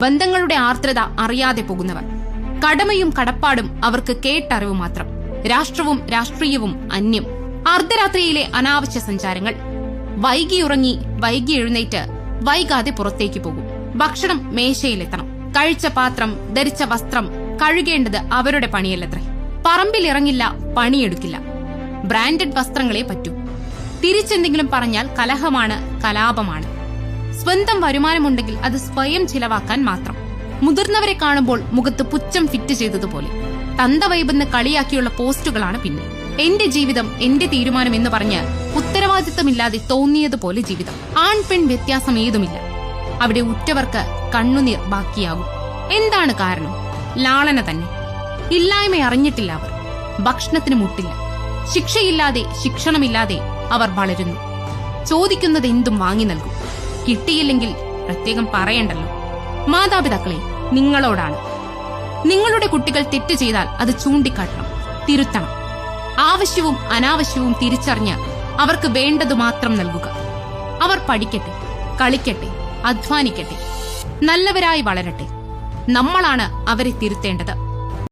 ബന്ധങ്ങളുടെ ആർദ്രത അറിയാതെ പോകുന്നവർ. കടമയും കടപ്പാടും അവർക്ക് കേട്ടറിവ് മാത്രം. രാഷ്ട്രവും രാഷ്ട്രീയവും അന്യം. അർദ്ധരാത്രിയിലെ അനാവശ്യ സഞ്ചാരങ്ങൾ. വൈകിയുറങ്ങി വൈകി എഴുന്നേറ്റ് വൈകാതെ പുറത്തേക്ക് പോകും. ഭക്ഷണം മേശയിലെത്തണം. കഴിച്ച പാത്രം, ധരിച്ച വസ്ത്രം കഴുകേണ്ടത് അവരുടെ പണിയല്ലത്രേ. പറമ്പിലിറങ്ങില്ല, പണിയെടുക്കില്ല. ബ്രാൻഡഡ് വസ്ത്രങ്ങളെ പറ്റൂ. തിരിച്ചെന്തെങ്കിലും പറഞ്ഞാൽ കലഹമാണ്, കലാപമാണ്. സ്വന്തം വരുമാനമുണ്ടെങ്കിൽ അത് സ്വയം ചിലവാക്കാൻ മാത്രം. മുതിർന്നവരെ കാണുമ്പോൾ മുഖത്ത് പുച്ഛം ഫിറ്റ് ചെയ്തതുപോലെ. തന്തവൈബെന്ന് കളിയാക്കിയുള്ള പോസ്റ്റുകളാണ് പിന്നെ. എന്റെ ജീവിതം എന്റെ തീരുമാനം എന്ന് പറഞ്ഞ് ഉത്തരവാദിത്തമില്ലാതെ തോന്നിയതുപോലെ ജീവിതം. ആൺ പെൺ വ്യത്യാസം ഏതുമില്ല. അവിടെ ഉറ്റവർക്ക് കണ്ണുനീർ ബാക്കിയാകും. എന്താണ് കാരണം? ലാളന തന്നെ. ഇല്ലായ്മ അറിഞ്ഞിട്ടില്ല അവർ. ഭക്ഷണത്തിന് മുട്ടില്ല. ശിക്ഷയില്ലാതെ ശിക്ഷണമില്ലാതെ അവർ വളരുന്നു. ചോദിക്കുന്നത് എന്തും വാങ്ങി നൽകും. കിട്ടിയില്ലെങ്കിൽ പ്രത്യേകം പറയണ്ടല്ലോ. മാതാപിതാക്കളെ, നിങ്ങളോടാണ്. നിങ്ങളുടെ കുട്ടികൾ തെറ്റ് ചെയ്താൽ അത് ചൂണ്ടിക്കാട്ടണം, തിരുത്തണം. ആവശ്യവും അനാവശ്യവും തിരിച്ചറിഞ്ഞ് അവർക്ക് വേണ്ടതു മാത്രം നൽകുക. അവർ പഠിക്കട്ടെ, കളിക്കട്ടെ, അധ്വാനിക്കട്ടെ, നല്ലവരായി വളരട്ടെ. നമ്മളാണ് അവരെ തിരുത്തേണ്ടത്.